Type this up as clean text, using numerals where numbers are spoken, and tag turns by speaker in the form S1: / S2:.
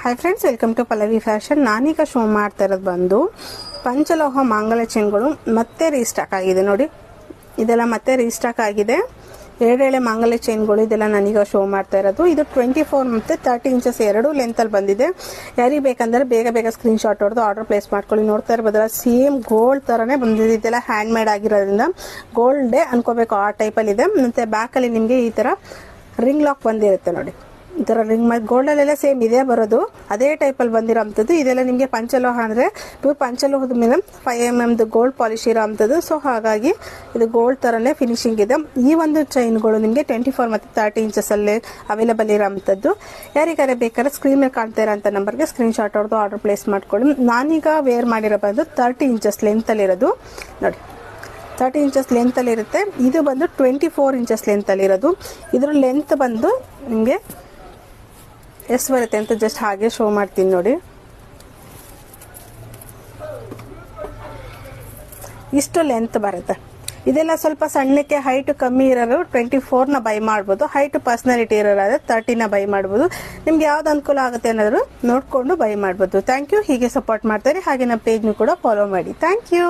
S1: Hi friends, welcome to Pallavi fashion. ನಾನೀಗ show ಮಾಡ್ತಾ ಇರೋದು ಬಂದು ಪಂಚಲೋಹ ಮಾಂಗಲ್ಯ ಚೈನ್ಗಳು ಮತ್ತೆ ರೀಸ್ಟಾಕ್ ಆಗಿದೆ. ನೋಡಿ, ಇದೆಲ್ಲ ಮತ್ತೆ ರೀಸ್ಟಾಕ್ ಆಗಿದೆ. ಎರಡೆಳೆ ಮಾಂಗಲ್ಯ ಚೈನ್ಗಳು ಇದೆಲ್ಲ ನಾನೀಗ ಶೋ ಮಾಡ್ತಾ ಇರೋದು. ಇದು 24 ಮತ್ತು 30 ಇಂಚಸ್ ಎರಡು ಲೆಂತಲ್ಲಿ ಬಂದಿದೆ. ಯಾರಿಗೆ ಬೇಕಂದ್ರೆ ಬೇಗ ಬೇಗ ಸ್ಕ್ರೀನ್ ಶಾಟ್ ಹೊಡೆದು ಆರ್ಡರ್ ಪ್ಲೇಸ್ ಮಾಡ್ಕೊಳ್ಳಿ. ನೋಡ್ತಾ ಇರ್ಬೋದಲ್ಲ, ಸೇಮ್ ಗೋಲ್ಡ್ ಥರನೇ ಬಂದಿದೆ. ಇದೆಲ್ಲ ಹ್ಯಾಂಡ್ ಮೇಡ್ ಆಗಿರೋದ್ರಿಂದ ಗೋಲ್ಡೇ ಅನ್ಕೋಬೇಕು, ಆ ಟೈಪಲ್ಲಿ ಇದೆ. ಮತ್ತು ಬ್ಯಾಕಲ್ಲಿ ನಿಮಗೆ ಈ ಥರ ರಿಂಗ್ ಲಾಕ್ ಬಂದಿರುತ್ತೆ. ನೋಡಿ, ಈ ಥರ ರಿಂಗ್ ಮಾಡಿ ಗೋಲ್ಡಲ್ಲೆಲ್ಲ ಸೇಮ್ ಇದೇ ಬರೋದು, ಅದೇ ಟೈಪಲ್ಲಿ ಬಂದಿರೋಂಥದ್ದು. ಇದೆಲ್ಲ ನಿಮಗೆ ಪಂಚಲೋಹ ಅಂದರೆ ಪಂಚಲೋಹದ ಮೇಲೆ 5 mm ಗೋಲ್ಡ್ ಪಾಲಿಶ್ ಇರೋ ಅಂಥದ್ದು. ಸೊ ಹಾಗಾಗಿ ಇದು ಗೋಲ್ಡ್ ಥರನೇ ಫಿನಿಶಿಂಗ್ ಇದೆ. ಈ ಒಂದು ಚೈನ್ಗಳು ನಿಮಗೆ 24 ಮತ್ತು 30 ಇಂಚಸಲ್ಲೇ ಅವೈಲೇಬಲ್ ಇರೋ ಅಂಥದ್ದು. ಯಾರಿಗಾರೆ ಬೇಕಾದ್ರೆ ಸ್ಕ್ರೀನ್ ಮೇಲೆ ಕಾಣ್ತಾ ಇರೋಂಥ ನಂಬರ್ಗೆ ಸ್ಕ್ರೀನ್ ಶಾಟ್ ಹೊಡೆದು ಆರ್ಡರ್ ಪ್ಲೇಸ್ ಮಾಡ್ಕೊಳ್ಳಿ. ನಾನೀಗ ವೇರ್ ಮಾಡಿರೋ ಬಂದು 30 ಇಂಚಸ್ ಲೆಂತಲ್ಲಿರೋದು. ನೋಡಿ, 30 ಇಂಚಸ್ ಲೆಂತಲ್ಲಿ ಇರುತ್ತೆ. ಇದು ಬಂದು 24 ಇಂಚಸ್ ಲೆಂತಲ್ಲಿ ಇರೋದು. ಇದ್ರ ಲೆಂತ್ ಬಂದು ನಿಮಗೆ ಎಷ್ಟು ಬರುತ್ತೆ ಅಂತ ಜಸ್ಟ್ ಹಾಗೆ ಶೋ ಮಾಡ್ತೀನಿ. ನೋಡಿ, ಇಷ್ಟು ಲೆಂತ್ ಬರುತ್ತೆ. ಇದೆಲ್ಲ ಸ್ವಲ್ಪ ಸಣ್ಣಕ್ಕೆ ಹೈಟ್ ಕಮ್ಮಿ ಇರೋರು 24ನ ಬೈ ಮಾಡ್ಬೋದು. ಹೈಟ್ ಪರ್ಸನಾಲಿಟಿ ಇರೋರಾದ್ರೆ 30ನ ಬೈ ಮಾಡ್ಬೋದು. ನಿಮ್ಗೆ ಯಾವ್ದು ಅನುಕೂಲ ಆಗುತ್ತೆ ಅನ್ನೋದು ನೋಡ್ಕೊಂಡು ಬೈ ಮಾಡ್ಬೋದು. Thank you. ಹೀಗೆ ಸಪೋರ್ಟ್ ಮಾಡ್ತಾರೆ. ಹಾಗೆ ನಮ್ಮ ಪೇಜ್ನು ಕೂಡ ಫಾಲೋ ಮಾಡಿ. Thank you.